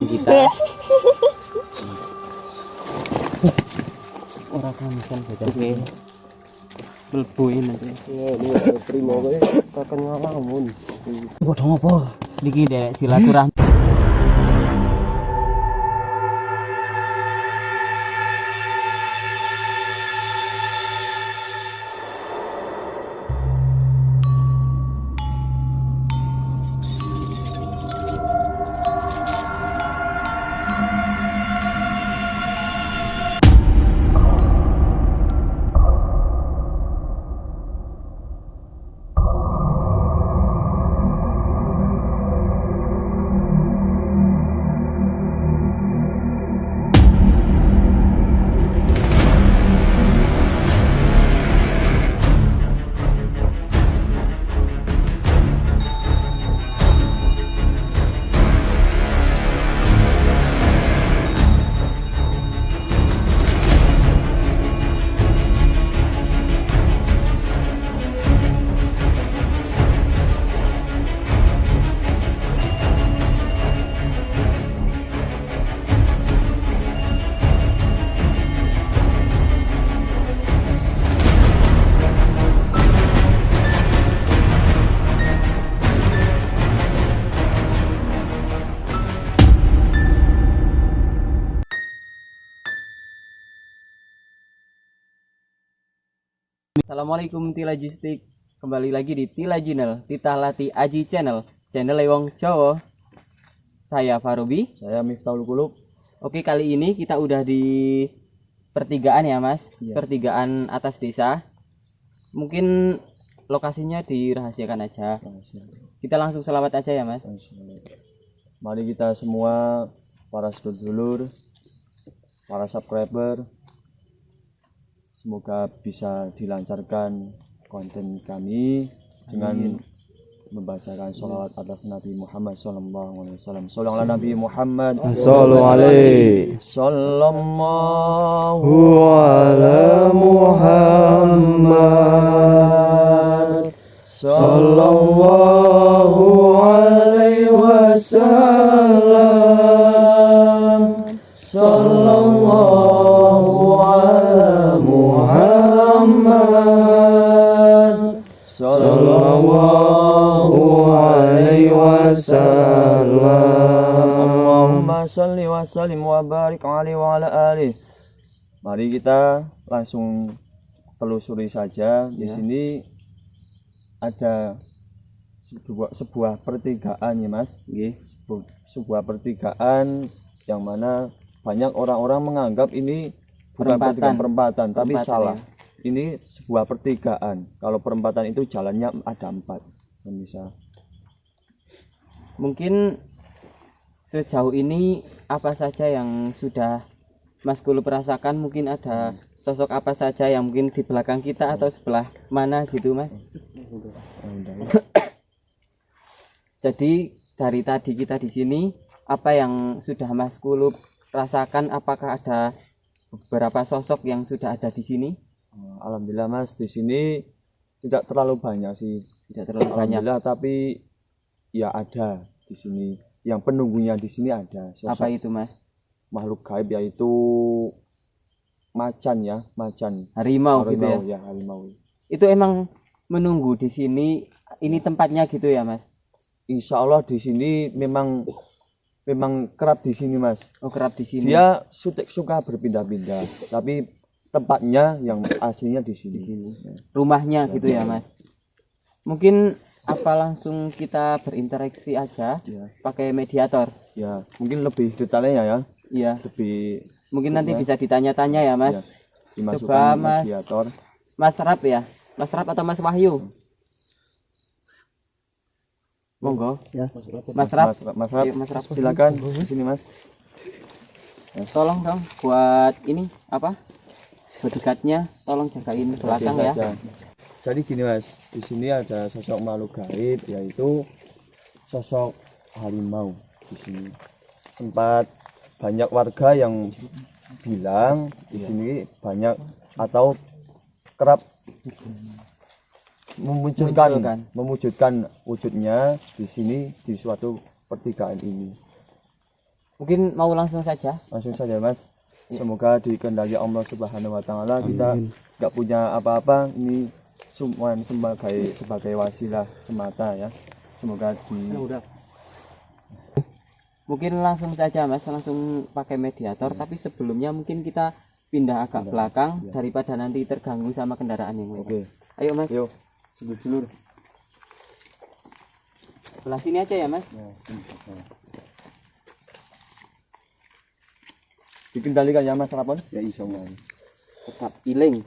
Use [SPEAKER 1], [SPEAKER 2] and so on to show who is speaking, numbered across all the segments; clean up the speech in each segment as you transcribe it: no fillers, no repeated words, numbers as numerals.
[SPEAKER 1] kita. Orang kamisan bocah mlebu nanti.
[SPEAKER 2] Ini terima kowe kaken ngalamun.
[SPEAKER 1] Padha ngopo? Niki Dek silaturahmi. Assalamualaikum Tilajistik, kembali lagi di Tilajinel, Titalati Aji Channel, channel Wong Jawa. Saya Farobi,
[SPEAKER 2] Saya Miftahul Qulub.
[SPEAKER 1] Oke, kali ini kita udah di pertigaan ya Mas,
[SPEAKER 2] Iya.
[SPEAKER 1] pertigaan atas desa. Mungkin lokasinya dirahasiakan aja. Kita langsung selawat aja ya Mas.
[SPEAKER 2] Mari kita semua para sedulur, para subscriber, semoga bisa dilancarkan konten kami dengan membacakan sholawat atas Nabi Muhammad sallallahu alaihi wasallam. Sholawat ala Nabi Muhammad
[SPEAKER 3] sallallahu alaihi
[SPEAKER 2] sallallahu
[SPEAKER 3] ala Muhammad sallallahu alaihi wasallam sallallahu ala Muhammad sallallahu alaihi wasallam.
[SPEAKER 2] Allahumma sholli wa sallim wa barik alaihi wa ala alihi. Mari kita langsung telusuri saja. Di sini ada sebuah pertigaan ya Mas. Sebuah pertigaan yang mana banyak orang-orang menganggap ini bukan perempatan, tapi salah.
[SPEAKER 1] Ya.
[SPEAKER 2] Ini sebuah pertigaan. Kalau perempatan itu jalannya ada 4. Bisa.
[SPEAKER 1] Mungkin sejauh ini apa saja yang sudah Mas Qulub rasakan? Mungkin ada sosok apa saja yang mungkin di belakang kita atau sebelah mana gitu Mas? Jadi dari tadi kita di sini, apa yang sudah Mas Qulub rasakan? Apakah ada beberapa sosok yang sudah ada di sini?
[SPEAKER 2] Alhamdulillah Mas, di sini tidak terlalu banyak sih.
[SPEAKER 1] Tidak terlalu banyak.
[SPEAKER 2] Alhamdulillah, tapi ya ada di sini. Yang penunggunya di sini ada.
[SPEAKER 1] Apa itu Mas?
[SPEAKER 2] Makhluk gaib, yaitu macan ya, macan.
[SPEAKER 1] Harimau gitu ya?
[SPEAKER 2] Ya, harimau.
[SPEAKER 1] Itu emang menunggu di sini. Ini tempatnya gitu ya Mas?
[SPEAKER 2] Insya Allah di sini memang kerap di sini Mas.
[SPEAKER 1] Oh, kerap di sini.
[SPEAKER 2] Dia suka berpindah-pindah, tapi tempatnya yang aslinya di sini.
[SPEAKER 1] Rumahnya gitu ya Mas. Mungkin apa langsung kita berinteraksi aja pakai mediator?
[SPEAKER 2] Ya, mungkin lebih detailnya ya.
[SPEAKER 1] Iya.
[SPEAKER 2] Lebih
[SPEAKER 1] mungkin nanti bisa ditanya-tanya ya Mas.
[SPEAKER 2] Dimasukkan
[SPEAKER 1] Coba Mas
[SPEAKER 2] mediator.
[SPEAKER 1] Mas Rap ya. Mas Rap atau Mas Wahyu? Monggo.
[SPEAKER 2] Ya.
[SPEAKER 1] Mas Rap.
[SPEAKER 2] Mas Rap.
[SPEAKER 1] Yuk, Mas Rap.
[SPEAKER 2] Silakan di sini Mas.
[SPEAKER 1] Tolong dong buat ini apa? Bodyguardnya tolong jagain belakang ya.
[SPEAKER 2] Jadi gini Mas, di sini ada sosok makhluk gaib, yaitu sosok harimau di sini. Sempat banyak warga yang bilang di sini banyak atau kerap mewujudkan wujudnya di sini di suatu pertigaan ini.
[SPEAKER 1] Mungkin mau langsung saja.
[SPEAKER 2] Langsung saja Mas. Semoga dikehendaki Allah Subhanahu wa taala kita nggak punya apa-apa, ini cuma sebagai wasilah semata ya. Semoga
[SPEAKER 1] Mungkin langsung saja Mas, langsung pakai mediator, tapi sebelumnya mungkin kita pindah agak belakang daripada nanti terganggu sama kendaraan yang lain.
[SPEAKER 2] Oke.
[SPEAKER 1] Ayo Mas.
[SPEAKER 2] Yuk.
[SPEAKER 1] Seluruh. Sebelah sini aja ya Mas.
[SPEAKER 2] Dikendalikan ya Mas Rapon? Ya iso Mas.
[SPEAKER 1] Tetap iling.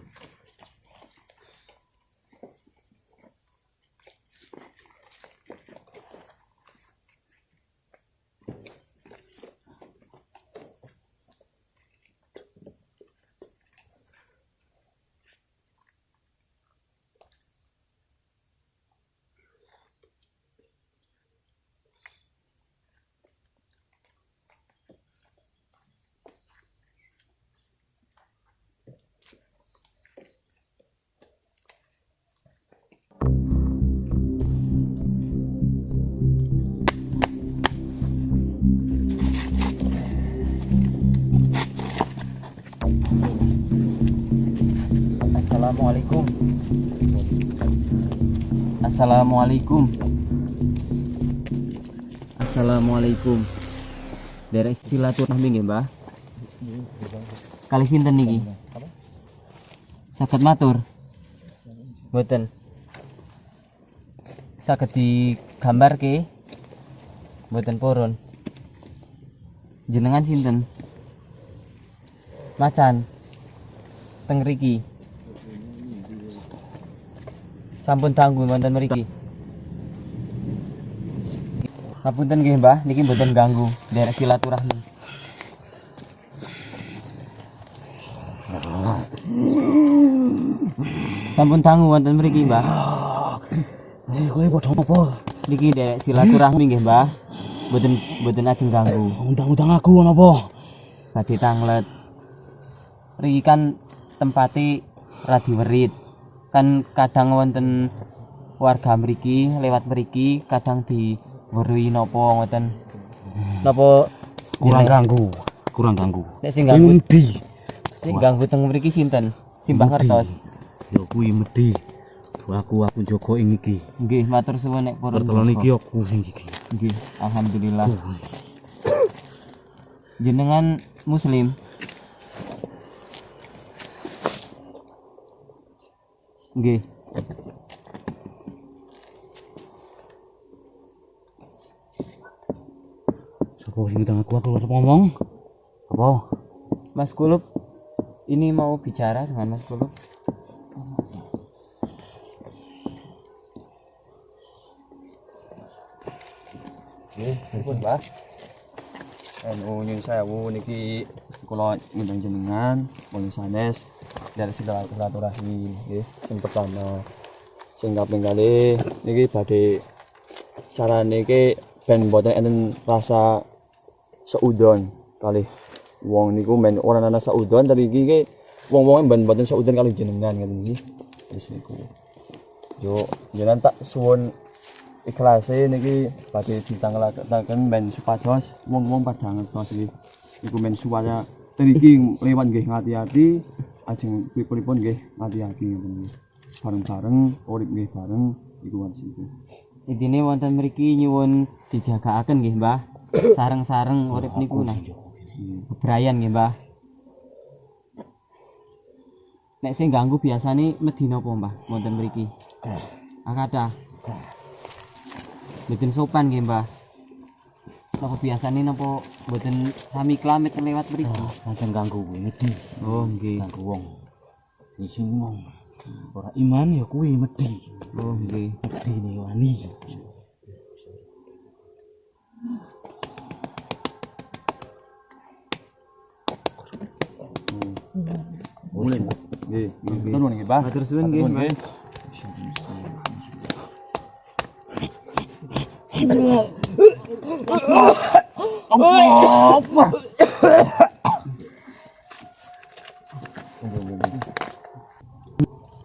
[SPEAKER 1] Assalamualaikum. Assalamualaikum. Assalamualaikum. Derek silaturahmi nggih, Mbah. Kali sinten niki? Saged matur. Mboten. Saged digambarke? Mboten purun. Jenengan sinten? Macan. Teng mriki. Sampun tangguh wonten mriki. Ngapunten nggih Mbah, niki mboten ganggu derek silaturahmi. Sampun tangguh wonten mriki Mbah.
[SPEAKER 3] Kowe padha apa?
[SPEAKER 1] Niki derek silaturahmi nggih Mbah. Mboten ajeng ganggu.
[SPEAKER 3] Undang-undang aku ana apa?
[SPEAKER 1] Badhe tanglet. Mriki kan tempate radi werit. Kan kadang wonten warga mriki lewat mriki kadang diwerui napa ngoten. Napa
[SPEAKER 3] Kurang ganggu.
[SPEAKER 1] nek sing ganggu
[SPEAKER 3] Medhi.
[SPEAKER 1] sing ganggu teng mriki sinten? Simbah ngertos.
[SPEAKER 3] Ya kuwi medhi. Aku jaga ing iki.
[SPEAKER 1] Nggih, matur suwun nek purun.
[SPEAKER 3] Pertelon iki aku sing iki.
[SPEAKER 1] Nggih, alhamdulillah. Jenengan muslim? Nggih.
[SPEAKER 3] Sapa sing ngundang aku ngomong? Apa?
[SPEAKER 1] Mas Kulub, ini mau bicara dengan Mas Kulub.
[SPEAKER 2] Nggih, pripun, Mbah? Nyun sewu niki kula ngundang jenengan wong sanes dari silaturahmi nggih. Sing pertama sing kaping kalih niki badhe carane iki ben mboten enten rasa seudon kalih wong niku men ora ana seudon tapi iki wong-wonge ben mboten seudon kalih jenengan ngene iki. Wis niku. Yo jenengan tak suwun ikhlase niki badhe ditanglaken ben supados wong-wong padha ngertos nggih. Iku men supaya niki lewat nggih ngati-ati ajeng pripun nggih ngati-ati ngoten. Bareng-bareng urip nggih bareng iku wis iku.
[SPEAKER 1] Intine wonten mriki nyuwun dijagaaken nggih, Mbah. Sareng-sareng urip niku nah. Bebrayan nggih, Mbah. Nek sing ganggu biasane medhi napa, Mbah? Wonten mriki. Akadah. Mboten sopan nggih, Mbah. Napa biasane napa mboten sami klamet lewat mriki?
[SPEAKER 3] Kadang ganggu kuwi medhi.
[SPEAKER 1] Oh, nggih.
[SPEAKER 3] Ganggu wong. Sing ngomong. Ora iman ya kuwi medhi.
[SPEAKER 1] Oh, nggih.
[SPEAKER 3] Medhi ne wani.
[SPEAKER 2] Mulih. Nggih, nggih. Turun nggih, Pak.
[SPEAKER 1] Matur suwun nggih, Mbah.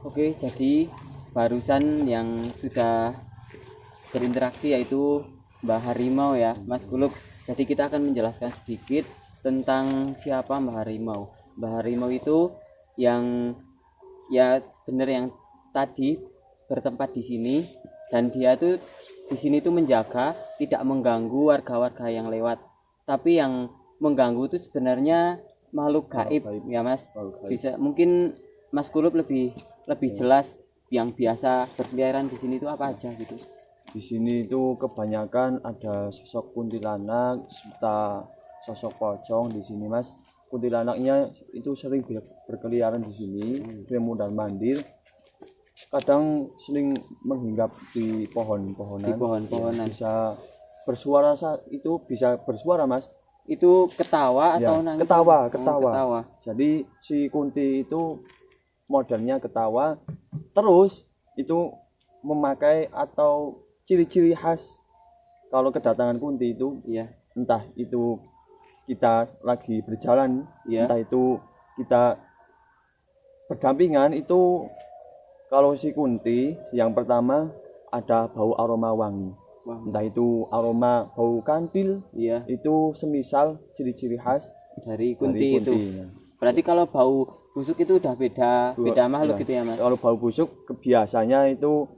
[SPEAKER 1] Oke, jadi barusan yang sudah berinteraksi yaitu Mbah Harimau ya, Mas Kulub. Jadi kita akan menjelaskan sedikit tentang siapa Mbah Harimau. Mbah Harimau itu yang ya benar yang tadi bertempat di sini, dan dia tuh di sini tuh menjaga tidak mengganggu warga-warga yang lewat. Tapi yang mengganggu itu sebenarnya makhluk gaib ya Mas. Bisa mungkin Mas Kulub lebih jelas yang biasa berkeliaran di sini itu apa aja gitu.
[SPEAKER 2] Di sini itu kebanyakan ada sosok kuntilanak serta sosok pocong di sini Mas. Kuntilanaknya itu sering berkeliaran di sini, dia mudah mandir. Kadang sering menghinggap di pohon-pohonan.
[SPEAKER 1] Di pohon-pohonan.
[SPEAKER 2] Bisa bersuara itu bisa bersuara Mas.
[SPEAKER 1] Itu ketawa atau nangis?
[SPEAKER 2] Ketawa. Jadi si Kunti itu modelnya ketawa, terus itu memakai atau ciri-ciri khas kalau kedatangan Kunti itu
[SPEAKER 1] ya,
[SPEAKER 2] entah itu kita lagi berjalan ya, entah itu kita berdampingan, itu kalau si Kunti yang pertama ada bau aroma wangi. Entah itu aroma bau kantil ya, itu semisal ciri-ciri khas dari Kunti itu ya.
[SPEAKER 1] Berarti kalau bau busuk itu udah beda makhluk gitu ya Mas.
[SPEAKER 2] Kalau bau busuk biasanya itu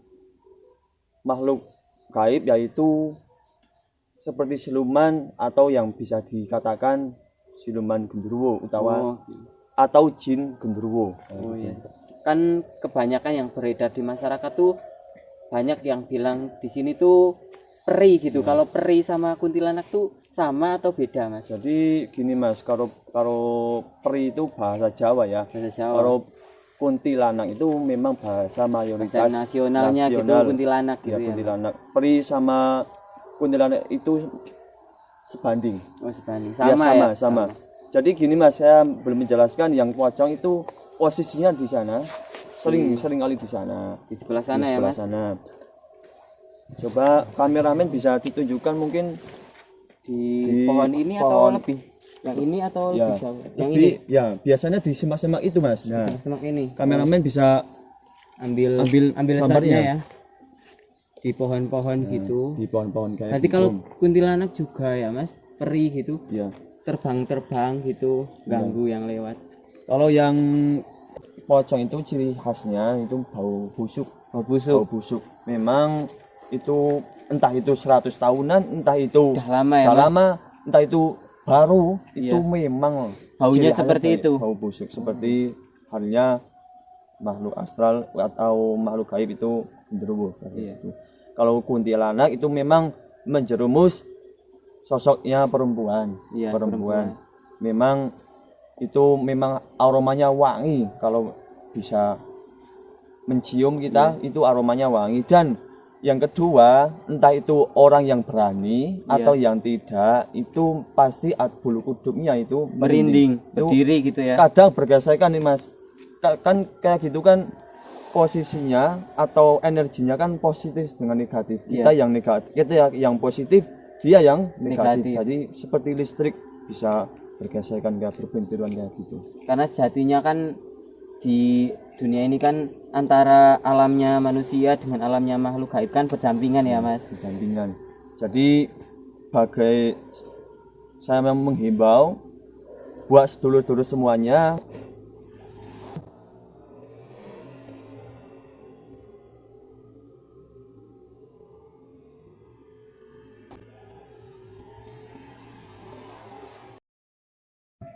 [SPEAKER 2] makhluk gaib, yaitu seperti siluman atau yang bisa dikatakan siluman genderuwo atau jin genderuwo.
[SPEAKER 1] Iya. Kan kebanyakan yang beredar di masyarakat tuh banyak yang bilang di sini tuh peri gitu. Kalau peri sama kuntilanak tuh sama atau beda Mas?
[SPEAKER 2] Jadi gini Mas, kalau peri itu bahasa Jawa ya.
[SPEAKER 1] Bahasa Jawa.
[SPEAKER 2] Kalau kuntilanak itu memang bahasa mayoritas
[SPEAKER 1] bahasa nasionalnya gitu, kuntilanak gitu ya.
[SPEAKER 2] Kuntilanak. Peri sama kuntilanak itu sebanding.
[SPEAKER 1] Oh, sebanding.
[SPEAKER 2] Sama. Jadi gini Mas, saya belum menjelaskan yang pocong itu posisinya di sana. Sering kali di sana.
[SPEAKER 1] Di sebelah sana ya Mas.
[SPEAKER 2] Sana. Coba kameramen bisa ditunjukkan mungkin
[SPEAKER 1] di pohon ini atau lebih? Yang ini atau lebih jauh? Yang ini?
[SPEAKER 2] Ya, biasanya di semak-semak itu Mas. Nah,
[SPEAKER 1] semak ini.
[SPEAKER 2] Kameramen bisa ambil
[SPEAKER 1] gambarnya ya. Di pohon-pohon gitu.
[SPEAKER 2] Di pohon-pohon kayak.
[SPEAKER 1] Nanti kalau kuntilanak juga ya Mas, peri gitu.
[SPEAKER 2] Iya.
[SPEAKER 1] Terbang gitu, ganggu yang lewat.
[SPEAKER 2] Kalau yang pocong itu ciri khasnya itu bau busuk. Bau busuk. Memang itu entah itu 100 tahunan, entah itu
[SPEAKER 1] udah lama,
[SPEAKER 2] entah itu baru, itu memang
[SPEAKER 1] baunya seperti itu.
[SPEAKER 2] Bau busuk seperti halnya makhluk astral atau makhluk gaib itu genderuwo. Itu. Kalau kuntilanak itu memang menjerumus sosoknya perempuan. Perempuan. Memang itu memang aromanya wangi, kalau bisa mencium kita itu aromanya wangi. Dan yang kedua, entah itu orang yang berani atau yang tidak, itu pasti bulu kuduknya itu
[SPEAKER 1] merinding, berdiri gitu ya.
[SPEAKER 2] Kadang bergesekan nih Mas. Kan kayak gitu kan posisinya atau energinya kan positif dengan negatif. Kita yang negatif, kita yang positif, dia yang negatif. Jadi seperti listrik bisa bergesekan kayak berbenturan kayak gitu.
[SPEAKER 1] Karena sejatinya kan di dunia ini kan antara alamnya manusia dengan alamnya makhluk gaib kan berdampingan ya Mas.
[SPEAKER 2] Berdampingan. Jadi bagai saya menghimbau buat sedulur-sedulur semuanya,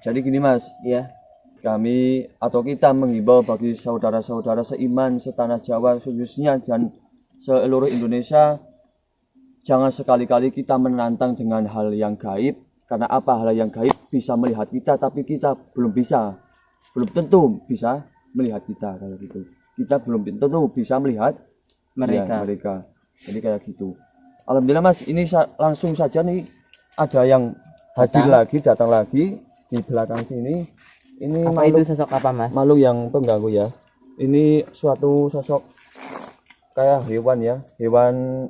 [SPEAKER 2] jadi gini Mas, kami atau kita menghimbau bagi saudara-saudara seiman setanah Jawa khususnya dan seluruh Indonesia, jangan sekali-kali kita menantang dengan hal yang gaib. Karena apa? Hal yang gaib bisa melihat kita, tapi kita belum tentu bisa melihat kita kayak gitu. Kita belum tentu bisa melihat mereka. Jadi kayak gitu. Alhamdulillah Mas, ini langsung saja nih ada yang datang lagi di belakang sini. Ini
[SPEAKER 1] apa
[SPEAKER 2] makhluk,
[SPEAKER 1] itu sosok apa Mas?
[SPEAKER 2] Makhluk yang pengganggu ya. Ini suatu sosok kayak hewan ya, hewan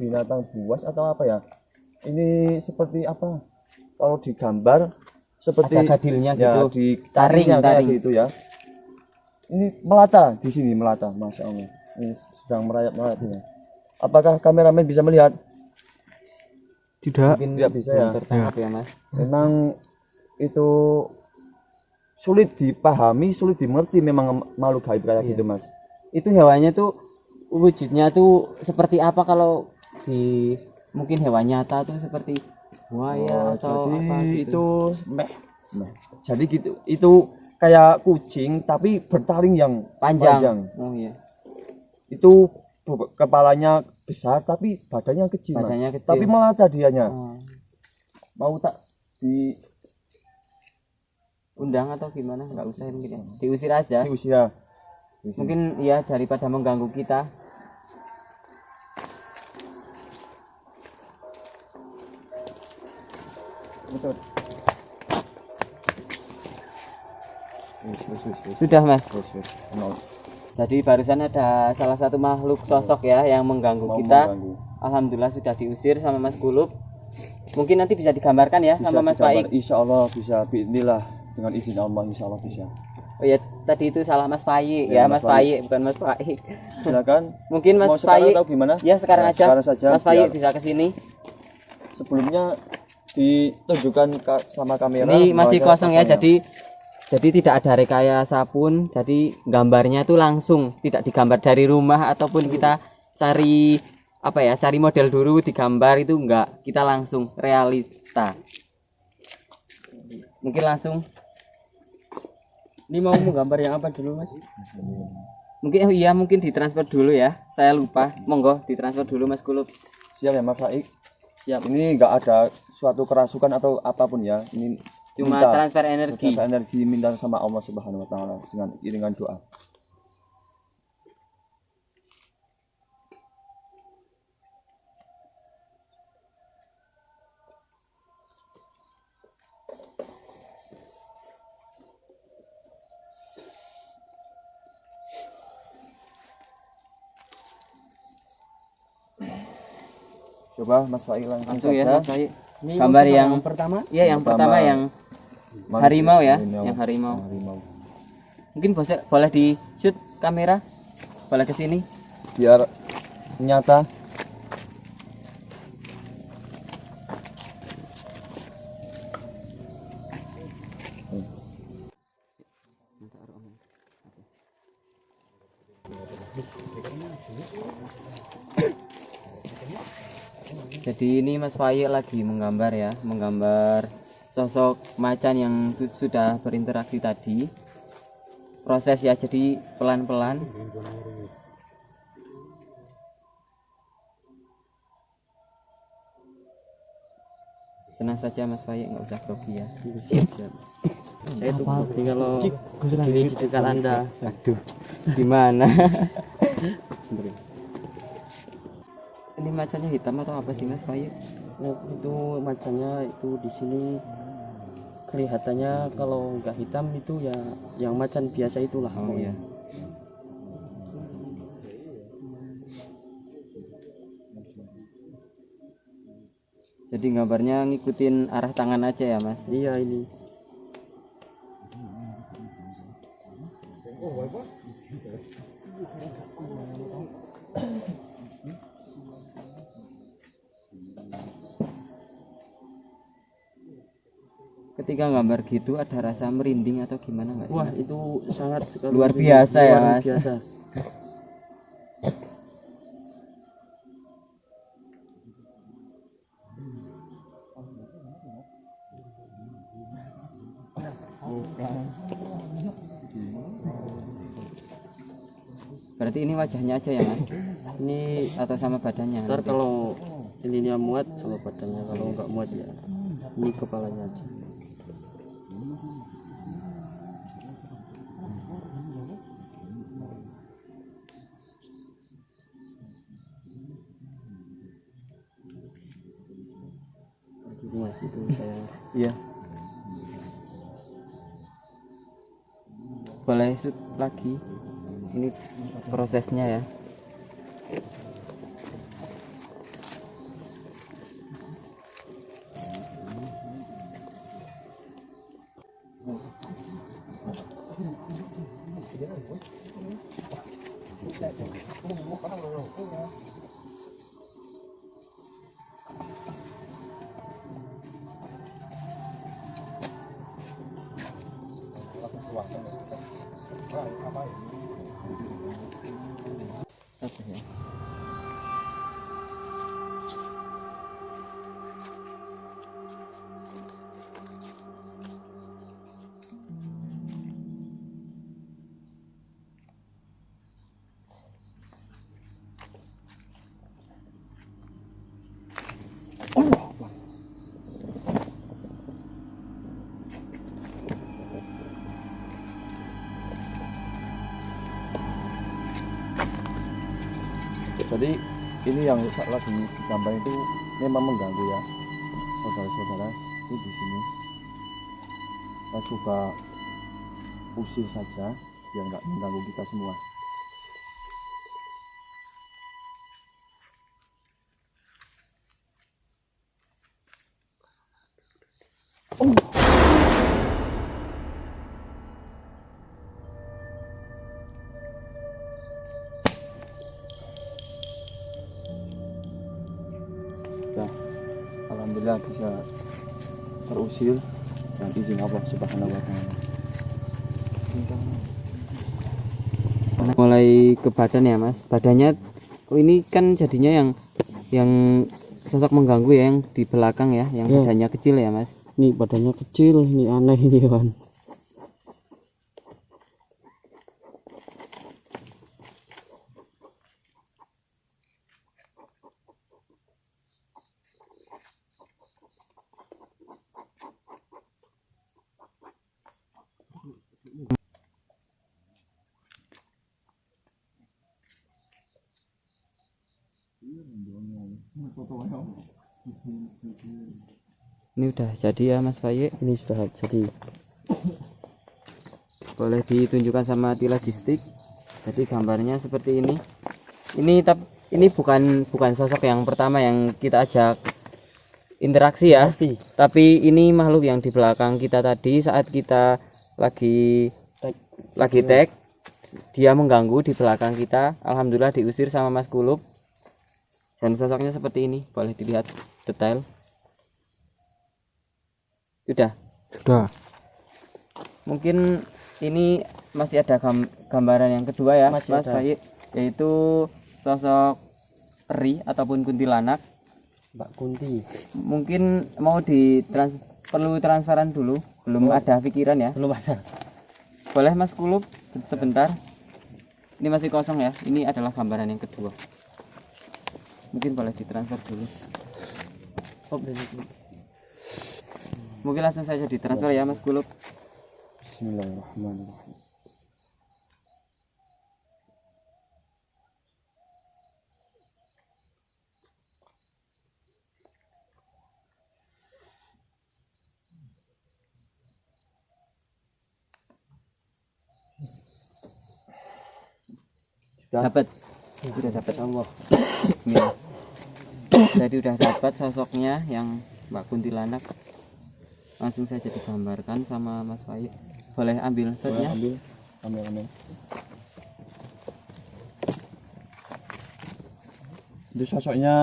[SPEAKER 2] binatang buas atau apa ya. Ini seperti apa? Kalau digambar seperti
[SPEAKER 1] ada gadilnya gitu,
[SPEAKER 2] di taring gitu ya. Ini melata di sini, melata, Masya Allah. Ini sedang merayap ya. Apakah kameramen bisa melihat?
[SPEAKER 3] Tidak.
[SPEAKER 1] Mungkin
[SPEAKER 2] Tidak bisa ya.
[SPEAKER 1] belum tertangkap ya Mas.
[SPEAKER 2] Memang itu sulit dipahami, sulit dimengerti memang makhluk gaib kayak
[SPEAKER 1] Iya.
[SPEAKER 2] gitu Mas.
[SPEAKER 1] Itu hewannya tuh wujudnya tuh seperti apa kalau di mungkin hewan nyata tuh seperti buaya atau
[SPEAKER 2] jadi
[SPEAKER 1] apa gitu.
[SPEAKER 2] itu meh. Jadi gitu itu kayak kucing tapi bertaring yang
[SPEAKER 1] Panjang. Oh iya.
[SPEAKER 2] Itu kepalanya besar tapi badannya kecil, Mas.
[SPEAKER 1] Badannya kecil.
[SPEAKER 2] Tapi melata dianya.
[SPEAKER 1] Oh.
[SPEAKER 2] Mau tak di
[SPEAKER 1] Undang atau gimana? Nggak usah mungkin ya. Diusir aja.
[SPEAKER 2] diusir ya.
[SPEAKER 1] Mungkin ya daripada mengganggu kita.
[SPEAKER 2] Betul.
[SPEAKER 1] Sudah Mas.
[SPEAKER 2] No.
[SPEAKER 1] Jadi barusan ada salah satu makhluk sosok ya yang mengganggu
[SPEAKER 2] Mau
[SPEAKER 1] kita.
[SPEAKER 2] mengganggu.
[SPEAKER 1] Alhamdulillah sudah diusir sama Mas Kulub. Mungkin nanti bisa digambarkan ya sama Mas Faik.
[SPEAKER 2] Insya Allah bisa. Bismillah dengan izin Allah Insya Allah bisa.
[SPEAKER 1] Oh ya tadi itu salah Mas Faik
[SPEAKER 2] Ya,
[SPEAKER 1] ya,
[SPEAKER 2] Mas
[SPEAKER 1] Mas Faik bukan Mas Faik.
[SPEAKER 2] Silakan.
[SPEAKER 1] Mungkin Mas
[SPEAKER 2] Mau sekarang
[SPEAKER 1] Faik
[SPEAKER 2] atau gimana?
[SPEAKER 1] ya sekarang
[SPEAKER 2] Nah,
[SPEAKER 1] aja.
[SPEAKER 2] sekarang saja,
[SPEAKER 1] Mas Faik
[SPEAKER 2] biar-
[SPEAKER 1] bisa ke sini.
[SPEAKER 2] Sebelumnya ditunjukkan sama kamera.
[SPEAKER 1] Ini masih
[SPEAKER 2] bahwasanya
[SPEAKER 1] kosong ya,
[SPEAKER 2] kosongnya.
[SPEAKER 1] jadi tidak ada rekayasa pun. Jadi gambarnya tuh langsung, tidak digambar dari rumah ataupun kita cari apa ya, cari model dulu digambar itu enggak. Kita langsung realita. Mungkin langsung. Ini mau menggambar yang apa dulu Mas? Mungkin iya mungkin ditransfer dulu ya. Saya lupa. Monggo ditransfer dulu Mas Kulub.
[SPEAKER 2] Siap ya Mas Faik.
[SPEAKER 1] Siap.
[SPEAKER 2] Ini enggak ada suatu kerasukan atau apapun ya. Ini
[SPEAKER 1] Cuma
[SPEAKER 2] minta-
[SPEAKER 1] transfer energi.
[SPEAKER 2] transfer energi minta sama Allah Subhanahu wa taala dengan iringan doa. Coba Mas Faik
[SPEAKER 1] Langsung ya
[SPEAKER 2] saja.
[SPEAKER 1] Mas Faik. Gambar yang
[SPEAKER 3] pertama.
[SPEAKER 1] Iya yang pertama yang
[SPEAKER 2] Manusia,
[SPEAKER 1] harimau ya, yang harimau.
[SPEAKER 2] Harimau.
[SPEAKER 1] Mungkin boleh di shoot kamera, boleh ke sini.
[SPEAKER 2] Biar nyata.
[SPEAKER 1] Jadi ini Mas Faye lagi menggambar ya, menggambar sosok macan yang sudah berinteraksi tadi. Proses ya, jadi pelan-pelan. Tenang saja Mas Faye, nggak usah grogi ya. Saya tuh grogi kalau ini di dekat Anda. Aduh, gimana? Ini macannya hitam atau apa sih Mas Faye?
[SPEAKER 4] Oh, itu macannya itu di sini kelihatannya kalau nggak hitam itu ya yang macan biasa itulah.
[SPEAKER 1] Oh iya. Jadi gambarnya ngikutin arah tangan aja ya Mas.
[SPEAKER 4] Iya ini.
[SPEAKER 1] Ketika gambar gitu ada rasa merinding atau gimana nggak sih?
[SPEAKER 4] Wah
[SPEAKER 1] Mas?
[SPEAKER 4] itu sangat sekali
[SPEAKER 1] Luar biasa ya,
[SPEAKER 4] luar
[SPEAKER 1] Mas.
[SPEAKER 4] biasa.
[SPEAKER 1] Berarti ini wajahnya aja ya Mas?
[SPEAKER 4] Ini
[SPEAKER 1] Atau sama badannya?
[SPEAKER 4] ntar
[SPEAKER 1] nanti?
[SPEAKER 4] kalau ininya muat sama badannya, kalau nggak muat ya ini kepalanya aja. Itu Mas itu saya.
[SPEAKER 1] Iya. Boleh shoot lagi. Ini prosesnya ya.
[SPEAKER 2] Jadi ini yang lagi digambar itu memang mengganggu ya, saudara-saudara. Ini di sini kita coba usir saja biar nggak mengganggu kita semua. Alhamdulillah bisa terusir dengan izin Allah Subhanahu wa Ta'ala.
[SPEAKER 1] Mulai ke badan ya mas, badannya ini kan jadinya yang sosok mengganggu ya, yang di belakang ya, yang badannya kecil ya mas.
[SPEAKER 4] Ini badannya kecil, ini aneh ini Wan.
[SPEAKER 1] Ini udah jadi ya mas Faye,
[SPEAKER 4] Ini sudah jadi.
[SPEAKER 1] boleh ditunjukkan sama logistik. Jadi gambarnya seperti ini. Ini bukan sosok yang pertama yang kita ajak interaksi ya, tapi ini makhluk yang di belakang kita tadi saat kita lagi tag, dia mengganggu di belakang kita. Alhamdulillah diusir sama Mas Kulub. Dan sosoknya seperti ini, boleh dilihat detail. Sudah. Mungkin ini masih ada gambaran yang kedua ya, Mas Bayi, yaitu sosok eri ataupun kuntilanak.
[SPEAKER 4] Mbak Kunti.
[SPEAKER 1] Mungkin mau perlu transferan dulu, belum ada pikiran ya.
[SPEAKER 4] Belum ada.
[SPEAKER 1] Boleh Mas Kulub sebentar. Ini masih kosong ya. Ini adalah gambaran yang kedua. Mungkin boleh ditransfer dulu. Mungkin langsung saja ditransfer ya Mas Kulub.
[SPEAKER 2] Bismillahirrahmanirrahim.
[SPEAKER 1] Sudah dapat Allah. Bismillah. Jadi udah dapat sosoknya yang Mbak Kuntilanak. Langsung saja digambarkan sama Mas Bayi. Boleh ambil shotnya?
[SPEAKER 2] Ambil. Itu sosoknya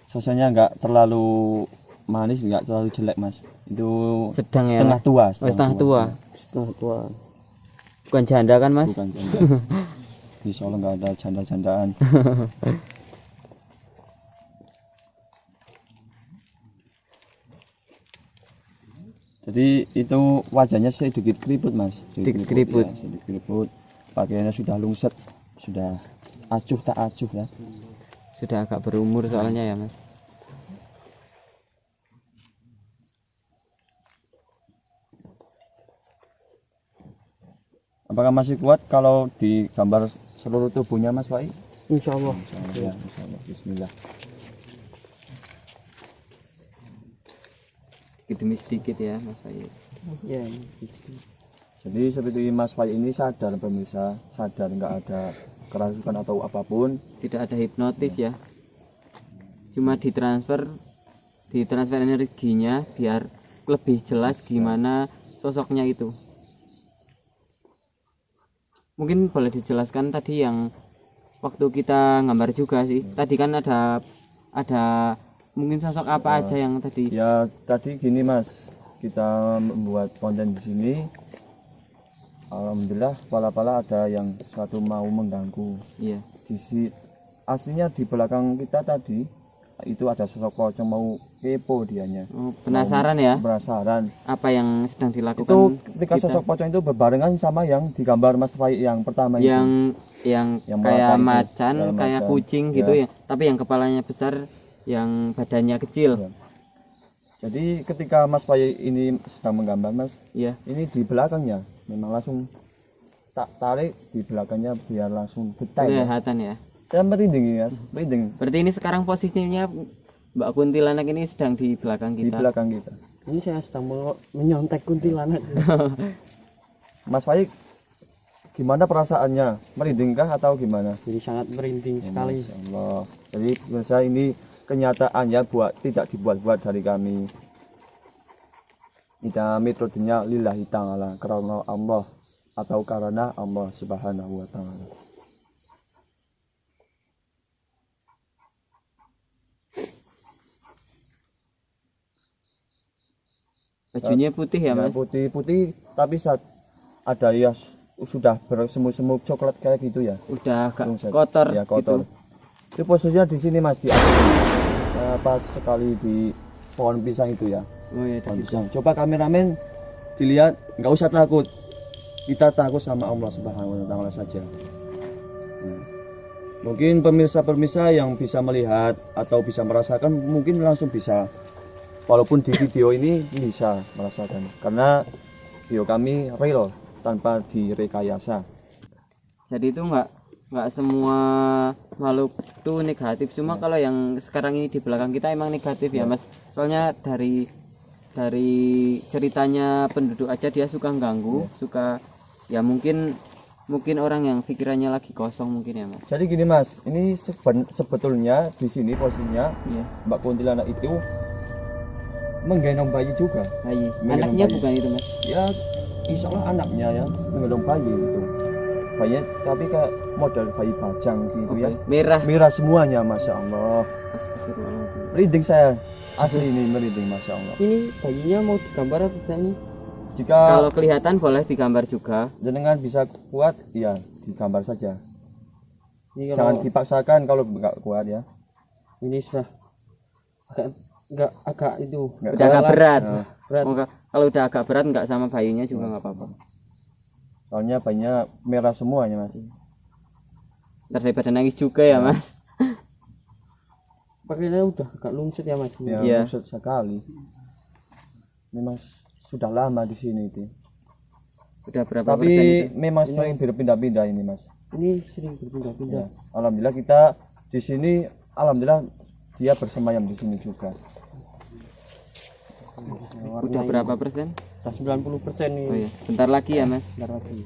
[SPEAKER 2] sosoknya nggak terlalu manis, nggak terlalu jelek mas. Itu
[SPEAKER 1] Sedang ya,
[SPEAKER 2] setengah tua.
[SPEAKER 1] Setengah tua. Bukan janda kan mas?
[SPEAKER 2] Bukan janda. Di Solo nggak ada janda-jandaan. Jadi itu wajahnya sedikit keriput mas.
[SPEAKER 1] Sedikit keriput.
[SPEAKER 2] Ya, sedikit keriput. Pakaiannya sudah lungset, sudah acuh tak acuh ya.
[SPEAKER 1] Sudah agak berumur soalnya ya mas.
[SPEAKER 2] Apakah masih kuat kalau digambar seluruh tubuhnya mas Wai?
[SPEAKER 4] Insya Allah.
[SPEAKER 2] Ya, insya Allah. Bismillah.
[SPEAKER 1] Sedikit demi sedikit ya mas Bayi.
[SPEAKER 4] Ya.
[SPEAKER 2] Jadi seperti Mas Fai ini sadar pemirsa, sadar nggak ada kerasukan atau apapun.
[SPEAKER 1] Tidak ada hipnotis ya. Cuma ditransfer energinya biar lebih jelas gimana sosoknya itu. Mungkin boleh dijelaskan tadi yang waktu kita gambar juga sih. Tadi kan ada mungkin sosok apa aja yang tadi.
[SPEAKER 2] Ya tadi gini mas, kita membuat konten di sini, alhamdulillah pala-pala ada yang satu mau mengganggu.
[SPEAKER 1] Iya.
[SPEAKER 2] Aslinya di belakang kita tadi itu ada sosok pocong mau kepo dianya.
[SPEAKER 1] Oh, penasaran ya
[SPEAKER 2] Penasaran.
[SPEAKER 1] apa yang sedang dilakukan
[SPEAKER 2] Itu ketika
[SPEAKER 1] kita.
[SPEAKER 2] sosok pocong itu berbarengan sama yang digambar Mas Faik yang pertama
[SPEAKER 1] yang
[SPEAKER 2] Yang
[SPEAKER 1] kayak
[SPEAKER 2] melata itu.
[SPEAKER 1] macan,
[SPEAKER 2] Kayak
[SPEAKER 1] kayak
[SPEAKER 2] macan.
[SPEAKER 1] kucing
[SPEAKER 2] Ya.
[SPEAKER 1] gitu ya. Tapi yang kepalanya besar, yang badannya kecil.
[SPEAKER 2] Ya. Jadi ketika Mas Faik ini sedang menggambar Mas,
[SPEAKER 1] Iya.
[SPEAKER 2] ini di belakangnya memang langsung tak tarik di belakangnya biar langsung detail. Ya.
[SPEAKER 1] Kelihatan ya.
[SPEAKER 2] Saya merinding ya, merinding
[SPEAKER 1] Berarti ini sekarang posisinya Mbak Kuntilanak ini sedang di belakang
[SPEAKER 2] di
[SPEAKER 1] kita.
[SPEAKER 2] belakang kita.
[SPEAKER 4] Ini saya sedang menyontek kuntilanak.
[SPEAKER 2] Mas Faik, gimana perasaannya? Merindingkah atau gimana?
[SPEAKER 4] Jadi sangat merinding sekali.
[SPEAKER 2] Masya Allah. Jadi pemirsa ini kenyataannya tidak dibuat-buat dari kami. Kita metodenya lillahi ta'ala, karena Allah atau karena Allah subhanahu wa ta'ala.
[SPEAKER 1] Bajunya putih ya, Mas?
[SPEAKER 2] Putih-putih tapi saat ada ya sudah bersemut-semut coklat kayak gitu ya.
[SPEAKER 1] Udah agak
[SPEAKER 2] Langsung
[SPEAKER 1] kotor,
[SPEAKER 2] ya, kotor.
[SPEAKER 1] gitu.
[SPEAKER 2] Itu posisinya di sini Mas di atas. Pas sekali di pohon pisang itu ya.
[SPEAKER 1] Oh iya,
[SPEAKER 2] Pohon
[SPEAKER 1] tadi.
[SPEAKER 2] pisang. Coba kameramen dilihat, nggak usah takut. Kita takut sama Allah Subhanahu wa taala saja. Mungkin pemirsa-pemirsa yang bisa melihat atau bisa merasakan mungkin langsung bisa. Walaupun di video ini bisa merasakan karena video kami real tanpa direkayasa.
[SPEAKER 1] Jadi itu nggak semua makhluk itu negatif. Cuma kalau yang sekarang ini di belakang kita emang negatif ya, Mas. Soalnya dari ceritanya penduduk aja dia suka ganggu, suka ya mungkin orang yang pikirannya lagi kosong mungkin ya, Mas.
[SPEAKER 2] Jadi gini Mas, ini sebetulnya di sini posisinya
[SPEAKER 1] Iya.
[SPEAKER 2] Mbak Kuntilanak itu menggendong bayi juga.
[SPEAKER 1] Bayi.
[SPEAKER 2] Menggendong
[SPEAKER 1] Anaknya
[SPEAKER 2] bayi.
[SPEAKER 1] bukan itu, Mas.
[SPEAKER 2] Ya insya Allah anaknya ya menggendong bayi gitu. Bayi tapi kayak model bayi bajang gitu ya.
[SPEAKER 1] Merah.
[SPEAKER 2] Merah semuanya Masya Allah.
[SPEAKER 1] Astagfirullahaladzim.
[SPEAKER 2] Merinding saya asli ini merinding Masya Allah.
[SPEAKER 4] Ini bayinya mau digambar atau tidak nih?
[SPEAKER 2] Jika
[SPEAKER 1] Kalau kelihatan boleh digambar juga.
[SPEAKER 2] jenengan bisa kuat ya digambar saja.
[SPEAKER 4] Ini
[SPEAKER 2] Jangan
[SPEAKER 4] kalau
[SPEAKER 2] dipaksakan kalau nggak kuat ya.
[SPEAKER 4] ini sudah agak itu
[SPEAKER 2] Nggak
[SPEAKER 1] Udah agak berat.
[SPEAKER 2] Nah,
[SPEAKER 4] berat.
[SPEAKER 1] Kalau udah agak berat nggak sama bayinya juga nggak apa-apa.
[SPEAKER 2] soalnya bayinya merah semuanya Mas.
[SPEAKER 1] Ntar daripada nangis juga ya, Mas.
[SPEAKER 4] Pakainya udah agak lungset ya Mas.
[SPEAKER 2] Ya
[SPEAKER 1] Iya.
[SPEAKER 2] maksud sekali. Memang sudah lama di sini itu.
[SPEAKER 1] Udah berapa persen itu?
[SPEAKER 2] Tapi memang sering berpindah-pindah ini Mas.
[SPEAKER 4] Ini sering berpindah-pindah.
[SPEAKER 2] Ya. Alhamdulillah kita di sini, alhamdulillah dia bersemayam di sini juga.
[SPEAKER 1] Udah berapa persen?
[SPEAKER 4] Udah 90% nih.
[SPEAKER 1] Oh iya, bentar lagi ya, Mas.
[SPEAKER 4] Bentar lagi.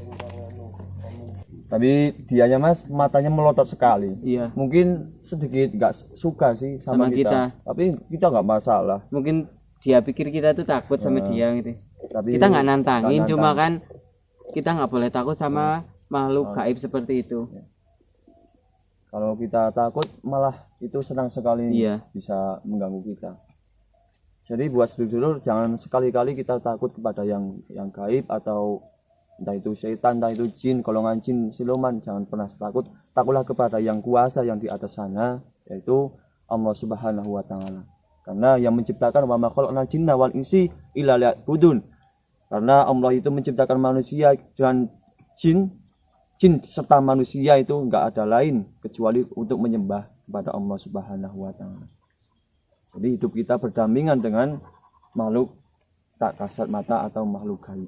[SPEAKER 2] Tapi dianya Mas matanya melotot sekali.
[SPEAKER 1] Iya.
[SPEAKER 2] Mungkin sedikit nggak suka sih
[SPEAKER 1] Sama
[SPEAKER 2] sama kita.
[SPEAKER 1] kita.
[SPEAKER 2] Tapi kita nggak masalah.
[SPEAKER 1] Mungkin dia pikir kita tuh takut sama dia gitu.
[SPEAKER 2] Tapi
[SPEAKER 1] Kita nggak nantangin,
[SPEAKER 2] nggak
[SPEAKER 1] cuma
[SPEAKER 2] nantang.
[SPEAKER 1] kan kita nggak boleh takut sama makhluk gaib seperti itu.
[SPEAKER 2] Kalau kita takut malah itu senang sekali
[SPEAKER 1] Iya.
[SPEAKER 2] bisa mengganggu kita. Jadi buat sedulur jangan sekali-kali kita takut kepada yang gaib atau entah itu setan, entah itu jin, golongan jin, siluman, jangan pernah takut. Takutlah kepada yang kuasa yang di atas sana, yaitu Allah Subhanahu wa taala. Karena yang menciptakan wa ma khalaqnal jinna wal insi illa liya'budun. Karena Allah itu menciptakan manusia dan jin serta manusia itu enggak ada lain kecuali untuk menyembah kepada Allah Subhanahu wa taala. Jadi hidup kita berdampingan dengan makhluk tak kasat mata atau makhluk gaib.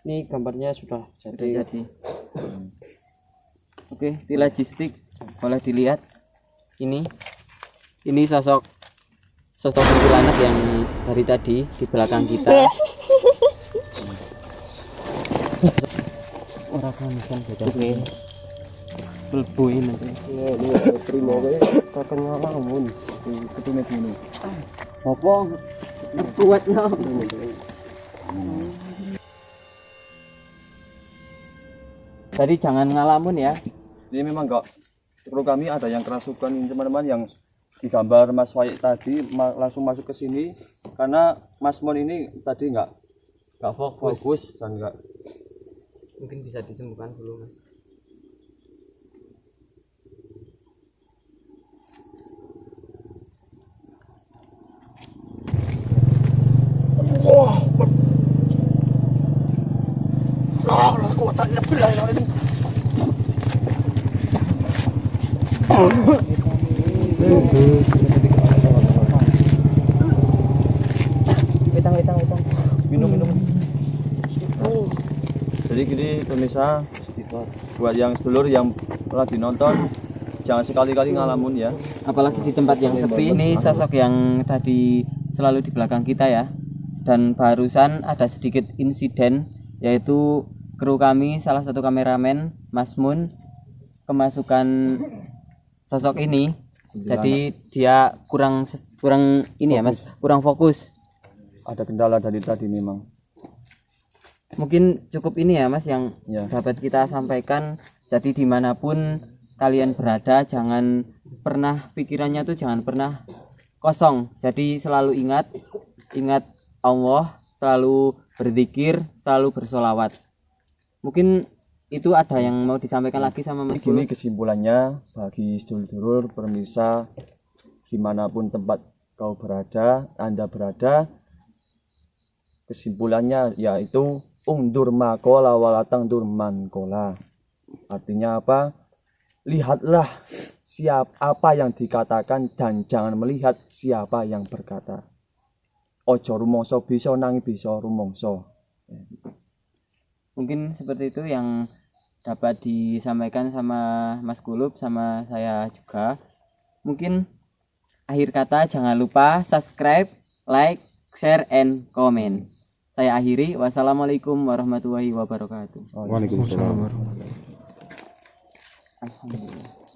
[SPEAKER 4] Ini gambarnya sudah
[SPEAKER 1] Udah
[SPEAKER 4] jadi.
[SPEAKER 1] jadi. Oke, logistik boleh dilihat. Ini sosok kuntilanak yang dari tadi di belakang kita. Orang kamisan beda. Oke. Belboy nanti.
[SPEAKER 4] Ya, ini terima wae kakaknya lamun.
[SPEAKER 2] Ketune dulu.
[SPEAKER 1] Apa? Kuatnya. Jadi jangan ngalamun ya.
[SPEAKER 2] Ini memang enggak perlu kami ada yang kerasukan ini teman-teman yang digambar Mas Wayik tadi langsung masuk ke sini karena Mas Mon ini tadi nggak fokus dan nggak.
[SPEAKER 1] Mungkin bisa disembuhkan dulu, Mas.
[SPEAKER 2] Minum. Jadi gini pemirsa, buat yang sedulur yang lagi nonton, jangan sekali-kali ngalamun ya.
[SPEAKER 1] Apalagi di tempat yang sepi. Ini sosok yang tadi selalu di belakang kita ya. Dan barusan ada sedikit insiden, yaitu kru kami, salah satu kameramen Mas Mun, kemasukan sosok ini. Jadi dia kurang ini ya Mas, kurang fokus.
[SPEAKER 2] Ada kendala dari tadi memang.
[SPEAKER 1] Mungkin cukup ini ya Mas yang
[SPEAKER 2] Ya.
[SPEAKER 1] dapat kita sampaikan. Jadi dimanapun kalian berada, jangan pernah pikirannya tuh jangan pernah kosong. Jadi selalu ingat Allah, selalu berzikir, selalu bersolawat. Mungkin itu ada yang mau disampaikan lagi sama Mas
[SPEAKER 2] Gini kesimpulannya bagi sedulur-sedulur pemirsa dimanapun tempat kau berada, Anda berada, kesimpulannya yaitu undur makola walatang durman kola. Artinya apa? Lihatlah apa yang dikatakan dan jangan melihat siapa yang berkata. Ojo rumongso bisa nangi bisa rumongso.
[SPEAKER 1] Mungkin seperti itu yang dapat disampaikan sama Mas Kulub sama saya juga. Mungkin akhir kata jangan lupa subscribe, like, share, and comment. Saya akhiri. Wassalamualaikum warahmatullahi wabarakatuh.
[SPEAKER 3] Waalaikumsalam.
[SPEAKER 1] Alhamdulillah.